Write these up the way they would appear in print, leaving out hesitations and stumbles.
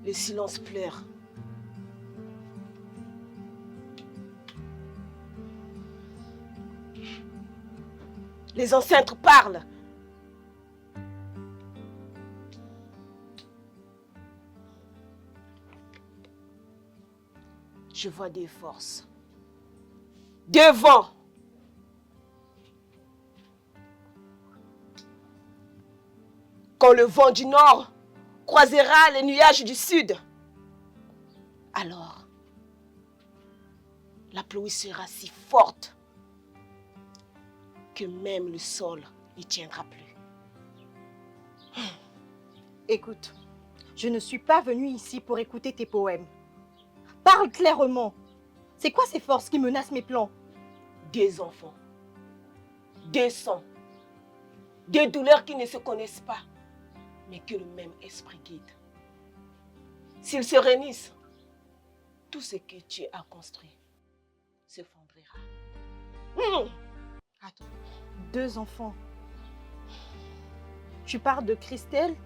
Le silence pleure. Les ancêtres parlent. Je vois des forces. Devant. Quand le vent du nord croisera les nuages du sud, alors la pluie sera si forte que même le sol n'y tiendra plus. Écoute, je ne suis pas venue ici pour écouter tes poèmes. Parle clairement. C'est quoi ces forces qui menacent mes plans? Des enfants, des sangs, des douleurs qui ne se connaissent pas, mais que le même esprit guide. S'ils se réunissent, tout ce que tu as construit s'effondrera. Attends, 2 enfants. Tu parles de Christelle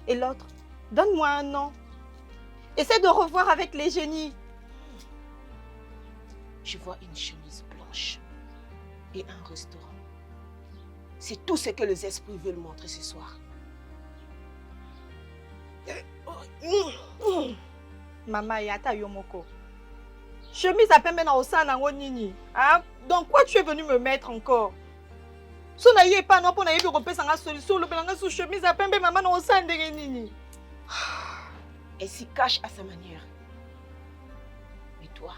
et l'autre, donne-moi un nom. Essaie de revoir avec les génies. Je vois une chemise blanche et un restaurant. C'est tout ce que les esprits veulent montrer ce soir. Mama yata yomoko. Chemise à pembe na osana ngonini. Hein? Donc quoi tu es venu me mettre encore? So na ye pas non pour na yebi repesa nga solution le belanga sous chemise à pembe maman na osana ndenge nini. Elle s'y cache à sa manière. Mais toi,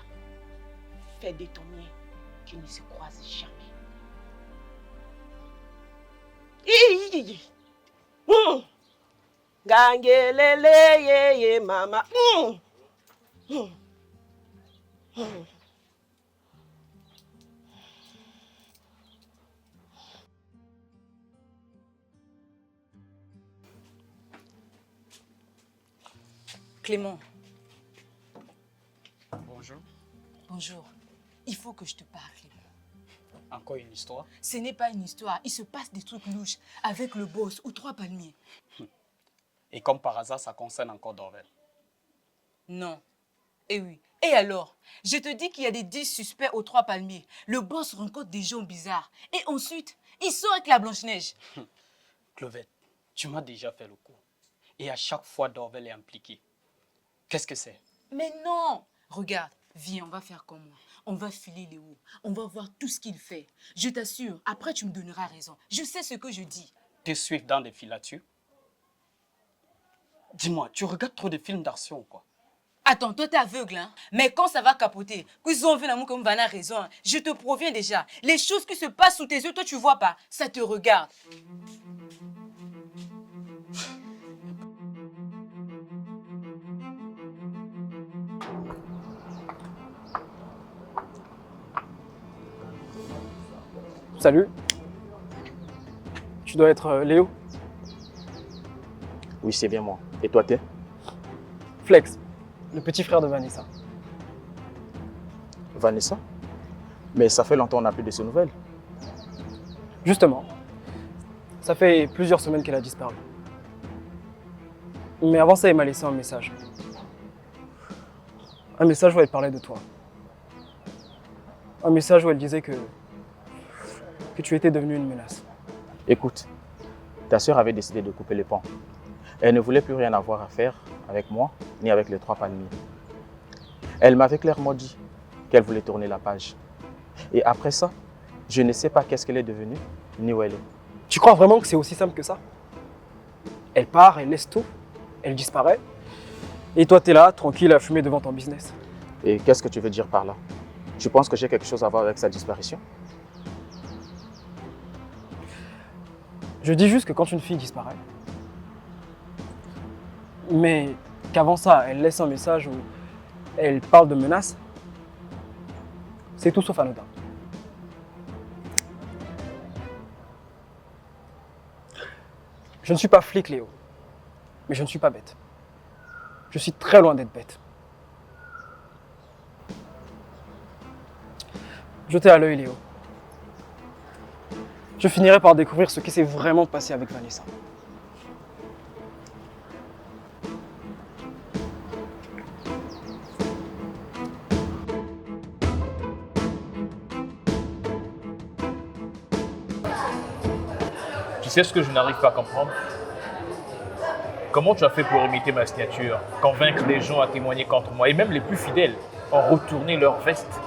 fais de ton mieux qu'ils ne se croisent jamais. Gangelele ye ye mama. Clément. Bonjour. Bonjour. Il faut que je te parle, Clément. Encore une histoire? Ce n'est pas une histoire. Il se passe des trucs louches avec le boss ou 3 palmiers. Et comme par hasard, ça concerne encore Dorvel. Non. Eh oui. Et alors? Je te dis qu'il y a des 10 suspects aux 3 palmiers. Le boss rencontre des gens bizarres. Et ensuite, il sort avec la Blanche-Neige. Clovette, tu m'as déjà fait le coup. Et à chaque fois, Dorvel est impliqué. Qu'est-ce que c'est? Mais non! Regarde, viens, on va faire comme moi. On va filer Léo. On va voir tout ce qu'il fait. Je t'assure, après tu me donneras raison. Je sais ce que je dis. Te suivre dans des filatures? Dis-moi, tu regardes trop de films d'action ou quoi? Attends, toi t'es aveugle, hein? Mais quand ça va capoter, qu'ils ont vu l'amour comme Vanna a raison, hein, je te proviens déjà. Les choses qui se passent sous tes yeux, toi tu vois pas. Ça te regarde. Salut. Tu dois être Léo? Oui, c'est bien moi. Et toi, t'es? Flex, le petit frère de Vanessa. Vanessa? Mais ça fait longtemps qu'on n'a plus de ses nouvelles. Justement, ça fait plusieurs semaines qu'elle a disparu. Mais avant ça, elle m'a laissé un message. Un message où elle parlait de toi. Un message où elle disait que tu étais devenu une menace. Écoute, ta sœur avait décidé de couper les ponts. Elle ne voulait plus rien avoir à faire avec moi, ni avec les 3 palmiers. Elle m'avait clairement dit qu'elle voulait tourner la page. Et après ça, je ne sais pas qu'est-ce qu'elle est devenue, ni où elle est. Tu crois vraiment que c'est aussi simple que ça? Elle part, elle laisse tout, elle disparaît. Et toi, t'es là, tranquille, à fumer devant ton business. Et qu'est-ce que tu veux dire par là? Tu penses que j'ai quelque chose à voir avec sa disparition? Je dis juste que quand une fille disparaît, mais qu'avant ça, elle laisse un message où elle parle de menaces, c'est tout sauf anodin. Je ne suis pas flic, Léo, mais je ne suis pas bête. Je suis très loin d'être bête. Jetez à l'œil, Léo. Je finirai par découvrir ce qui s'est vraiment passé avec Vanessa. Tu sais ce que je n'arrive pas à comprendre? Comment tu as fait pour imiter ma signature, convaincre les gens à témoigner contre moi, et même les plus fidèles ont retourné leur veste,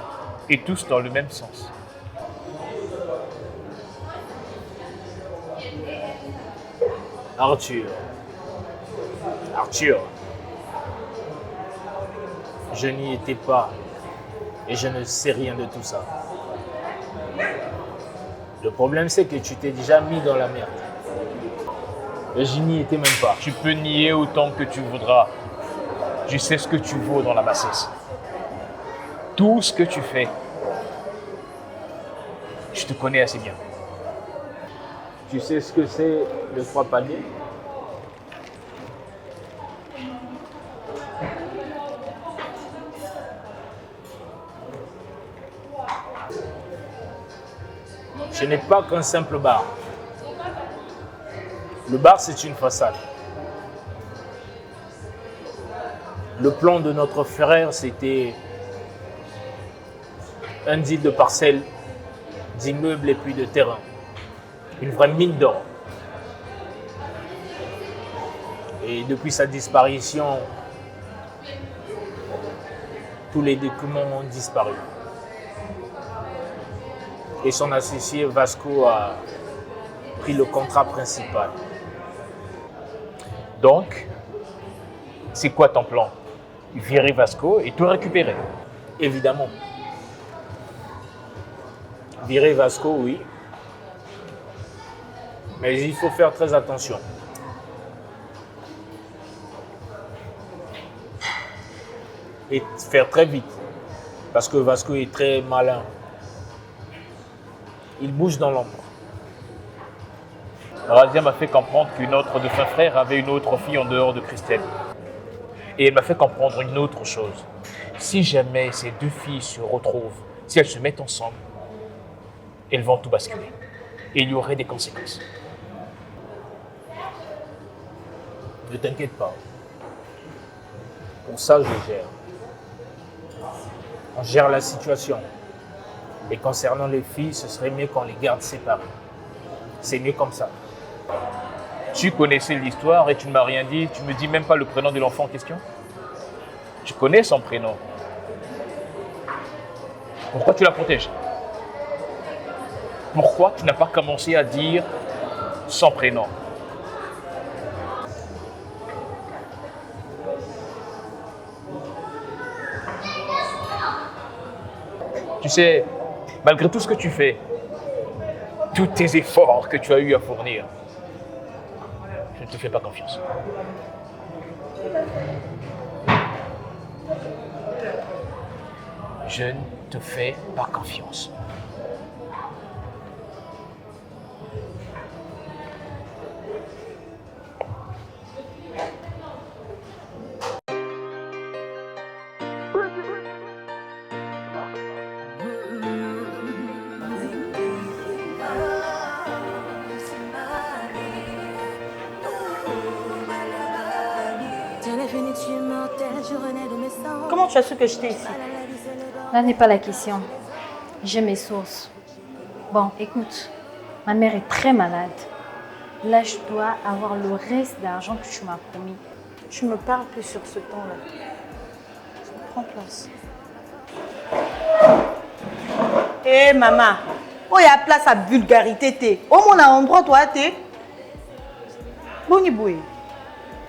et tous dans le même sens? Arthur. Arthur. Je n'y étais pas et je ne sais rien de tout ça. Le problème, c'est que tu t'es déjà mis dans la merde. Et je n'y étais même pas. Tu peux nier autant que tu voudras. Je sais ce que tu vaux dans la bassesse. Tout ce que tu fais, je te connais assez bien. Tu sais ce que c'est le 3 paliers? Ce n'est pas qu'un simple bar. Le bar, c'est une façade. Le plan de notre frère, c'était un deal de parcelles, d'immeubles et puis de terrain. Une vraie mine d'or. Et depuis sa disparition, tous les documents ont disparu. Et son associé Vasco a pris le contrat principal. Donc, c'est quoi ton plan? Virer Vasco et tout récupérer? Évidemment. Virer Vasco, oui. Mais il faut faire très attention. Et faire très vite. Parce que Vasco est très malin. Il bouge dans l'ombre. Razia m'a fait comprendre qu'une autre de ses frères avait une autre fille en dehors de Christelle. Et elle m'a fait comprendre une autre chose. Si jamais ces deux filles se retrouvent, si elles se mettent ensemble, elles vont tout basculer. Et il y aurait des conséquences. Ne t'inquiète pas. Pour ça, je gère. On gère la situation. Et concernant les filles, ce serait mieux qu'on les garde séparées. C'est mieux comme ça. Tu connaissais l'histoire et tu ne m'as rien dit. Tu ne me dis même pas le prénom de l'enfant en question. Tu connais son prénom. Pourquoi tu la protèges? Pourquoi tu n'as pas commencé à dire son prénom? Tu sais, malgré tout ce que tu fais, tous tes efforts que tu as eu à fournir, je ne te fais pas confiance. Je ne te fais pas confiance. Comment tu as su que j'étais ici? Là n'est pas la question. J'ai mes sources. Bon, écoute, ma mère est très malade. Là, je dois avoir le reste d'argent que tu m'as promis. Tu me parles plus sur ce ton-là. Prends place. Hé, maman. Oh, il y a place à vulgarité, t'es. Oh, mon endroit, toi, t'es. Boni boué.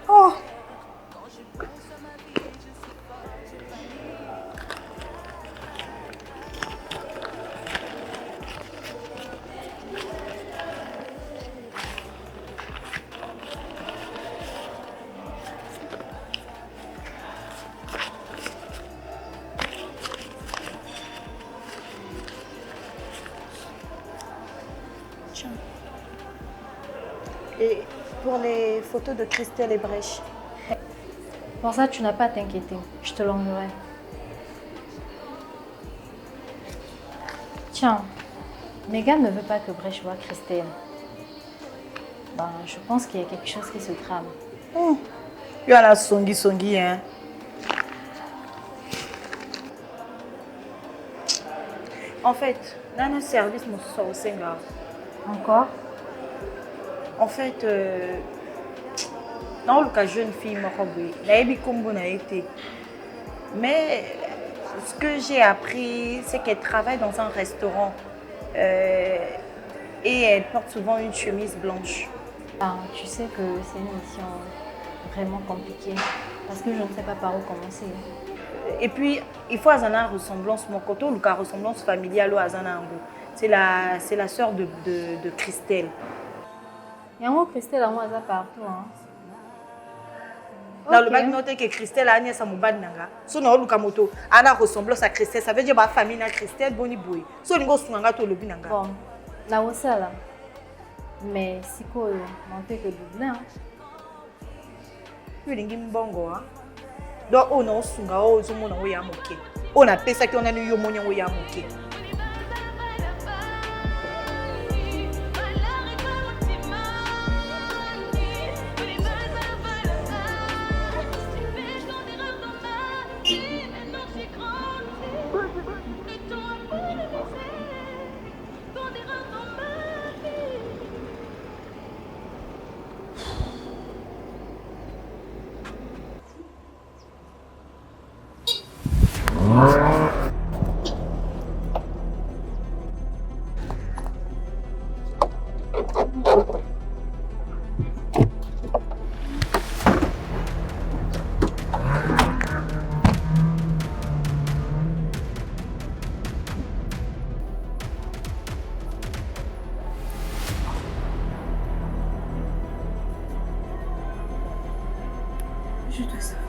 Oh. Et pour les photos de Christelle et Brèche. Pour ça, tu n'as pas à t'inquiéter. Je te l'enverrai. Tiens, Megan ne veut pas que Brèche voie Christelle. Ben, je pense qu'il y a quelque chose qui se trame. Il y a la songi, hein. En fait, dans notre service, nous sommes au Sénégal. Encore? En fait, dans le cas jeune fille, mais ce que j'ai appris, c'est qu'elle travaille dans un restaurant et elle porte souvent une chemise blanche. Ben, tu sais que c'est une mission vraiment compliquée parce que je ne sais pas par où commencer. Et puis, il faut avoir une ressemblance, mon côté, ou la ressemblance familiale ou c'est la sœur de Christelle. Il y a un mot Christelle à moi partout. Hein. Dans le bac noté que Christelle a sa mobile nanga. So na oluka moto ana ressemblance à Christelle, ça veut dire ba famille na Christelle boni boy. So lingo sunanga to lobi nanga. Bon, là où ça là. Mais si quoi monter que double hein. Yo lingi mbongo hein. Donc on a sunga o zo mona o ya moke. On a pesa ki on a ni yo monya o ya moke. Je dois savoir.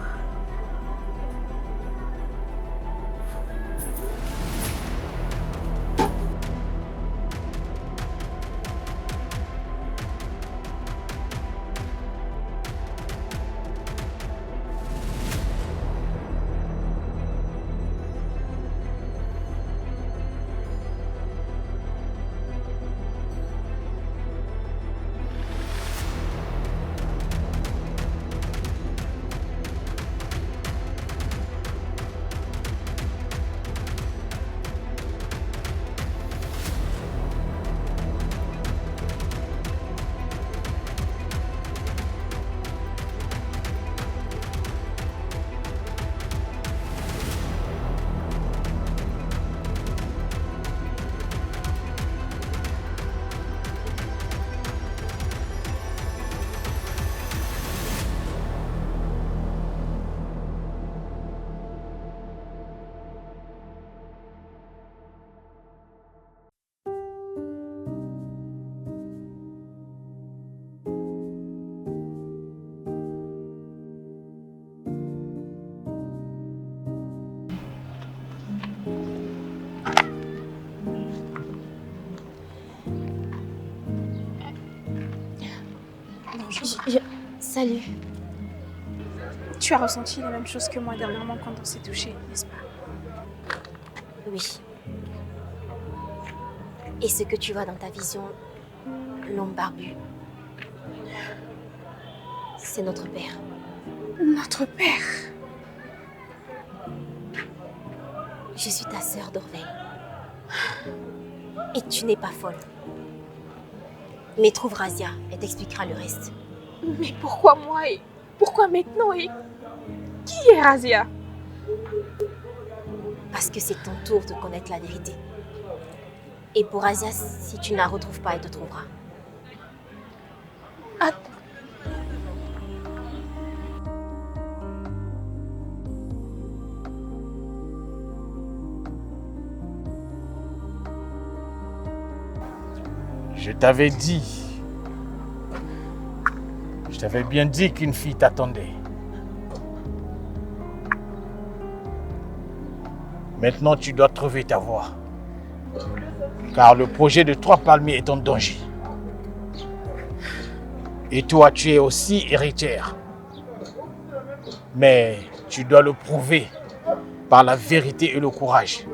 Salut. Tu as ressenti la même chose que moi dernièrement quand on s'est touché, n'est-ce pas? Oui. Et ce que tu vois dans ta vision, l'homme barbu, c'est notre père. Notre père? Je suis ta sœur Dorvel. Et tu n'es pas folle. Mais trouve Razia, elle t'expliquera le reste. Mais pourquoi moi et pourquoi maintenant et qui est Razia? Parce que c'est ton tour de connaître la vérité. Et pour Razia, si tu ne la retrouves pas, elle te trouvera. Attends. Je t'avais dit. Je t'avais bien dit qu'une fille t'attendait. Maintenant, tu dois trouver ta voie. Car le projet de 3 palmiers est en danger. Et toi, tu es aussi héritière. Mais tu dois le prouver par la vérité et le courage.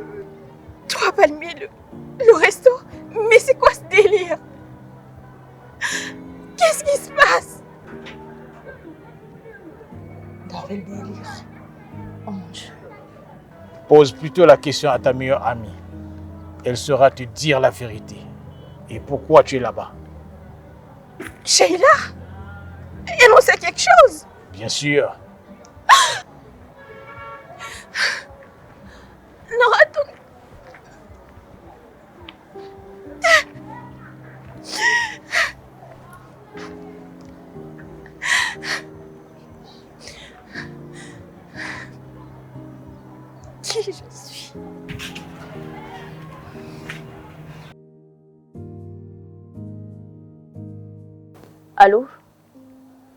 3 palmiers, le resto? Mais c'est quoi ce délire? Qu'est-ce qui se passe? Dans quel délire? Oh mon Dieu. Pose plutôt la question à ta meilleure amie. Elle saura te dire la vérité. Et pourquoi tu es là-bas? Sheila? Elle en sait quelque chose? Bien sûr. Non, attends. Qui je suis? Allô?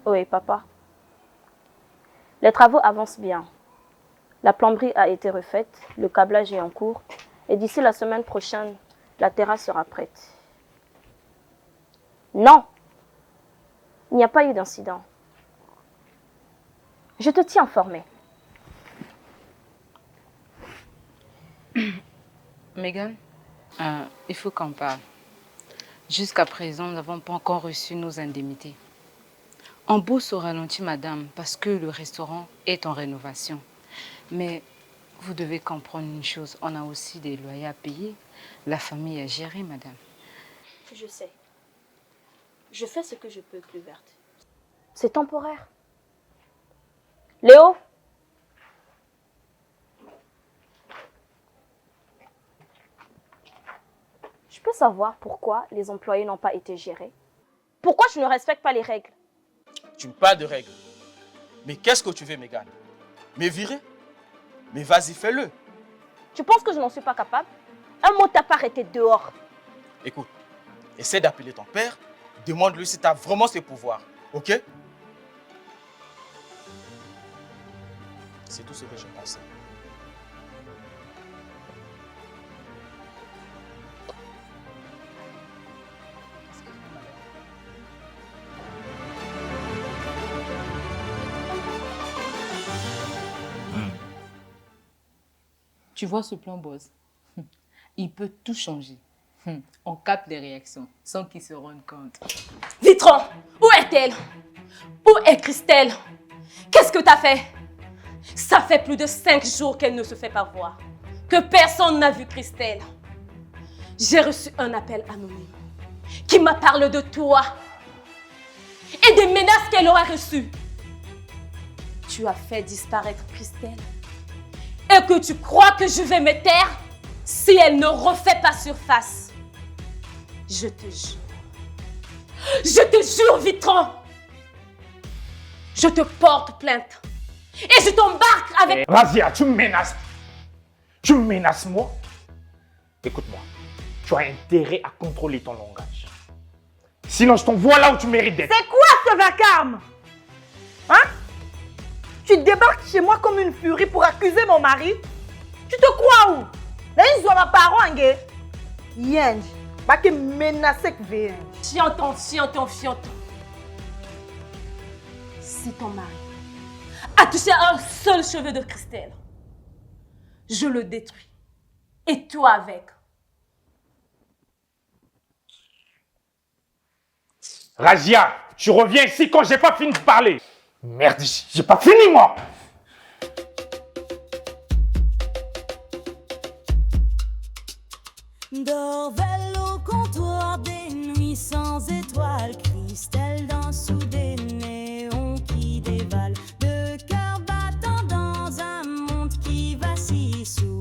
Oui, papa. Les travaux avancent bien. La plomberie a été refaite, le câblage est en cours et d'ici la semaine prochaine, la terrasse sera prête. Non, il n'y a pas eu d'incident. Je te tiens informé. Megan, il faut qu'on parle. Jusqu'à présent, nous n'avons pas encore reçu nos indemnités. On bosse au ralenti, madame, parce que le restaurant est en rénovation. Mais vous devez comprendre une chose, on a aussi des loyers à payer, la famille à gérer, madame. Je sais. Je fais ce que je peux, plus verte. C'est temporaire. Léo? Je peux savoir pourquoi les employés n'ont pas été gérés? Pourquoi je ne respecte pas les règles? Tu me parles de règles. Mais qu'est-ce que tu veux, Megan? Me virer? Mais vas-y, fais-le. Tu penses que je n'en suis pas capable? Un mot t'a pas arrêté dehors. Écoute, essaie d'appeler ton père. Demande-lui si tu as vraiment ses pouvoirs. Ok? C'est tout ce que je pensais. Tu vois ce plan, boss? Il peut tout changer. On capte les réactions sans qu'ils se rendent compte. Vitron, où est-elle? Où est Christelle? Qu'est-ce que t'as fait? Ça fait plus de 5 jours qu'elle ne se fait pas voir. Que personne n'a vu Christelle. J'ai reçu un appel anonyme qui m'a parlé de toi et des menaces qu'elle aurait reçues. Tu as fait disparaître Christelle et que tu crois que je vais me taire si elle ne refait pas surface. Je te jure. Je te jure, Vitron. Je te porte plainte. Et je t'embarque avec... Razia, tu me menaces. Tu me menaces, moi? Écoute-moi. Tu as intérêt à contrôler ton langage. Sinon, je t'envoie là où tu mérites d'être. C'est quoi ce vacarme? Hein? Tu débarques chez moi comme une furie pour accuser mon mari? Tu te crois où? Là, ils sont ma parole, hein? Yenge, pas que menacer que veille. Fianton. Si ton mari a touché un seul cheveu de Christelle, je le détruis. Et toi avec. Razia, tu reviens ici quand j'ai pas fini de parler. Merde, j'ai pas fini, moi. Dorvel au comptoir des nuits sans étoiles, Christelle danse sous des néons qui dévalent, de cœur battant dans un monde qui vacille sous